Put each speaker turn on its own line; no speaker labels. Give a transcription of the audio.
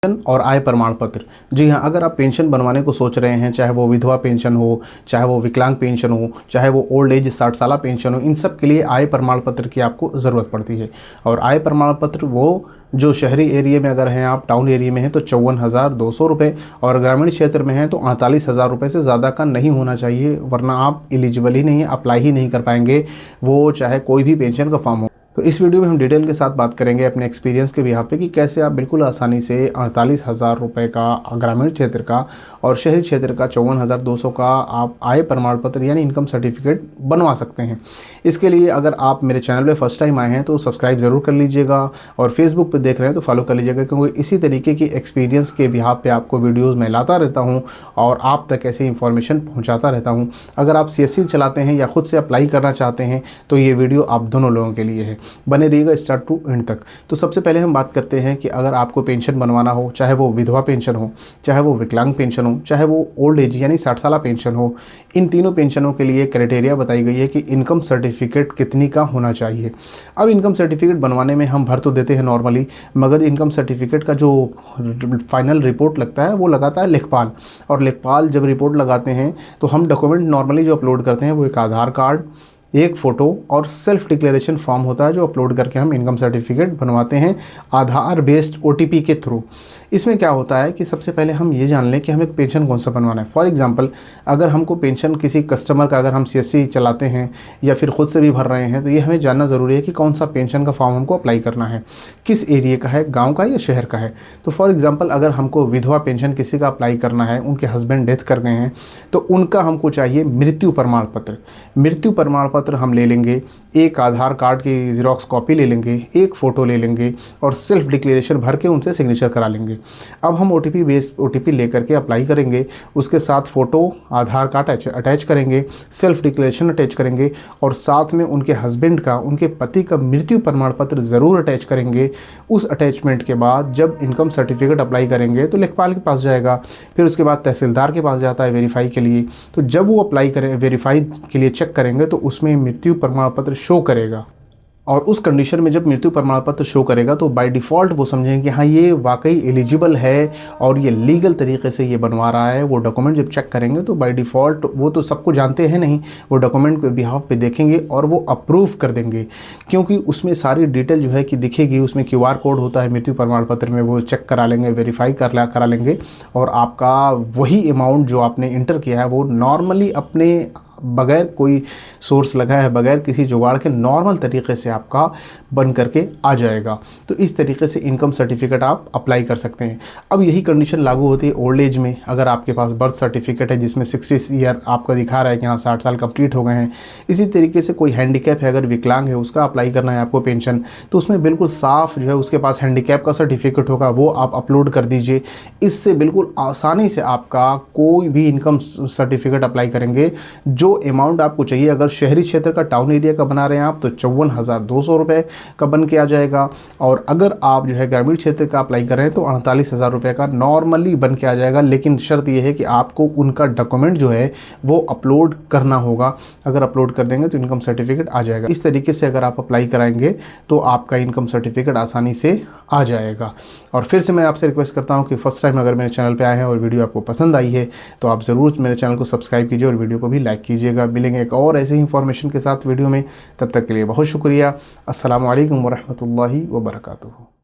और आय प्रमाण पत्र। जी हाँ, अगर आप पेंशन बनवाने को सोच रहे हैं, चाहे वो विधवा पेंशन हो, चाहे वो विकलांग पेंशन हो, चाहे वो ओल्ड एज 60 साल पेंशन हो, इन सब के लिए आय प्रमाण पत्र की आपको ज़रूरत पड़ती है। और आय प्रमाण पत्र वो जो शहरी एरिया में अगर हैं आप, टाउन एरिया में हैं तो 54,200 रुपये, और ग्रामीण क्षेत्र में हैं तो 48,000 रुपये से ज़्यादा का नहीं होना चाहिए, वरना आप एलिजिबल ही नहीं, अप्लाई ही नहीं कर पाएंगे, वो चाहे कोई भी पेंशन का फॉर्म हो। तो इस वीडियो में हम डिटेल के साथ बात करेंगे अपने एक्सपीरियंस के बिहाफ पे कि कैसे आप बिल्कुल आसानी से 48,000 रुपये का ग्रामीण क्षेत्र का और शहरी क्षेत्र का 54,200 का आप आय प्रमाण पत्र यानी इनकम सर्टिफिकेट बनवा सकते हैं। इसके लिए अगर आप मेरे चैनल पे फर्स्ट टाइम आए हैं तो सब्सक्राइब ज़रूर कर लीजिएगा, और फेसबुक पे देख रहे हैं तो फॉलो कर लीजिएगा, क्योंकि इसी तरीके की एक्सपीरियंस के बिहाफ पे आपको वीडियोज़ मैं लाता रहता हूँ और आप तक ऐसी इंफॉर्मेशन पहुँचाता रहता हूँ। अगर आप CSC चलाते हैं या ख़ुद से अप्लाई करना चाहते हैं तो ये वीडियो आप दोनों लोगों के लिए है, बने रहिएगा स्टार्ट टू एंड तक। तो सबसे पहले हम बात करते हैं कि अगर आपको पेंशन बनवाना हो, चाहे वो विधवा पेंशन हो, चाहे वो विकलांग पेंशन हो, चाहे वो ओल्ड एज यानी 60 साल पेंशन हो, इन तीनों पेंशनों के लिए क्राइटेरिया बताई गई है कि इनकम सर्टिफिकेट कितनी का होना चाहिए। अब इनकम सर्टिफिकेट बनवाने में हम भर तो देते हैं नॉर्मली, मगर इनकम सर्टिफिकेट का जो फाइनल रिपोर्ट लगता है वो लगाता है लेखपाल, और लेखपाल जब रिपोर्ट लगाते हैं तो हम डॉक्यूमेंट नॉर्मली जो अपलोड करते हैं वो एक आधार कार्ड, एक फ़ोटो और सेल्फ डिक्लेरेशन फॉर्म होता है जो अपलोड करके हम इनकम सर्टिफिकेट बनवाते हैं आधार बेस्ड OTP के थ्रू। इसमें क्या होता है कि सबसे पहले हम ये जान लें कि हमें पेंशन कौन सा बनवाना है। फॉर एग्जांपल, अगर हमको पेंशन किसी कस्टमर का, अगर हम CSC चलाते हैं या फिर ख़ुद से भी भर रहे हैं, तो ये हमें जानना ज़रूरी है कि कौन सा पेंशन का फॉर्म हमको अप्लाई करना है, किस एरिया का है, गाँव का या शहर का है। तो फॉर एग्ज़ाम्पल, अगर हमको विधवा पेंशन किसी का अप्लाई करना है, उनके हस्बैंड डेथ कर गए हैं, तो उनका हमको चाहिए मृत्यु प्रमाण पत्र। मृत्यु प्रमाण पत्र हम ले लेंगे, एक आधार कार्ड की ज़ेरॉक्स कॉपी ले लेंगे, एक फ़ोटो ले लेंगे और सेल्फ डिक्लेरेशन भर के उनसे सिग्नेचर करा लेंगे। अब हम OTP बेस्ड OTP लेकर के अप्लाई करेंगे, उसके साथ फ़ोटो, आधार कार्ड अटैच करेंगे, सेल्फ डिक्लेरेशन अटैच करेंगे, और साथ में उनके हस्बैंड का, उनके पति का मृत्यु प्रमाण पत्र ज़रूर अटैच करेंगे। उस अटैचमेंट के बाद जब इनकम सर्टिफिकेट अप्लाई करेंगे तो लेखपाल के पास जाएगा, फिर उसके बाद तहसीलदार के पास जाता है वेरीफाई के लिए। तो जब वो अप्लाई करें, वेरीफाई के लिए चेक करेंगे तो उसमें मृत्यु प्रमाण पत्र शो करेगा, और उस कंडीशन में जब मृत्यु प्रमाण पत्र शो करेगा तो बाय डिफ़ॉल्ट वो समझेंगे कि हाँ, ये वाकई एलिजिबल है और ये लीगल तरीके से ये बनवा रहा है। वो डॉक्यूमेंट जब चेक करेंगे तो बाय डिफ़ॉल्ट, वो तो सबको जानते हैं नहीं, वो डॉक्यूमेंट के बिहाफ पे देखेंगे और वो अप्रूव कर देंगे, क्योंकि उसमें सारी डिटेल जो है कि दिखेगी। उसमें QR कोड होता है मृत्यु प्रमाण पत्र में, वो चेक करा लेंगे, वेरीफाई करा लेंगे, और आपका वही अमाउंट जो आपने इंटर किया है वो नॉर्मली अपने बगैर कोई सोर्स लगाए है, बगैर किसी जुगाड़ के नॉर्मल तरीके से आपका बन करके आ जाएगा। तो इस तरीके से इनकम सर्टिफिकेट आप अप्लाई कर सकते हैं। अब यही कंडीशन लागू होती है ओल्ड एज में। अगर आपके पास बर्थ सर्टिफिकेट है जिसमें 60 ईयर आपका दिखा रहा है कि हाँ 60 साल कंप्लीट हो गए हैं, इसी तरीके से कोई हैंडीकैप है, अगर विकलांग है, उसका अप्लाई करना है आपको पेंशन, तो उसमें बिल्कुल साफ जो है उसके पास हैंडीकैप का सर्टिफिकेट होगा, वो आप अपलोड कर दीजिए। इससे बिल्कुल आसानी से आपका कोई भी इनकम सर्टिफिकेट अप्लाई करेंगे। जो अमाउंट आपको चाहिए, अगर शहरी क्षेत्र का, टाउन एरिया का बना रहे हैं आप, तो 54,200 रुपये का बन के आ जाएगा, और अगर आप जो है ग्रामीण क्षेत्र का अप्लाई कर रहे हैं तो 48,000 रुपये का नॉर्मली बन के आ जाएगा। लेकिन शर्त यह है कि आपको उनका डॉक्यूमेंट जो है वो अपलोड करना होगा। अगर अपलोड कर देंगे तो इनकम सर्टिफिकेट आ जाएगा। इस तरीके से अगर आप अप्लाई कराएंगे तो आपका इनकम सर्टिफिकेट आसानी से आ जाएगा। और फिर से मैं आपसे रिक्वेस्ट करता हूँ कि फर्स्ट टाइम अगर मेरे चैनल पर आए हैं और वीडियो आपको पसंद आई है तो आप ज़रूर मेरे चैनल को सब्सक्राइब कीजिए और वीडियो को भी लाइक कीजिएगा। मिलेंगे एक और ऐसे ही इंफॉर्मेशन के साथ वीडियो में, तब तक के लिए बहुत शुक्रिया। अस्सलामु अलैकुम वरहमतुल्लाहि वबरकातुहू।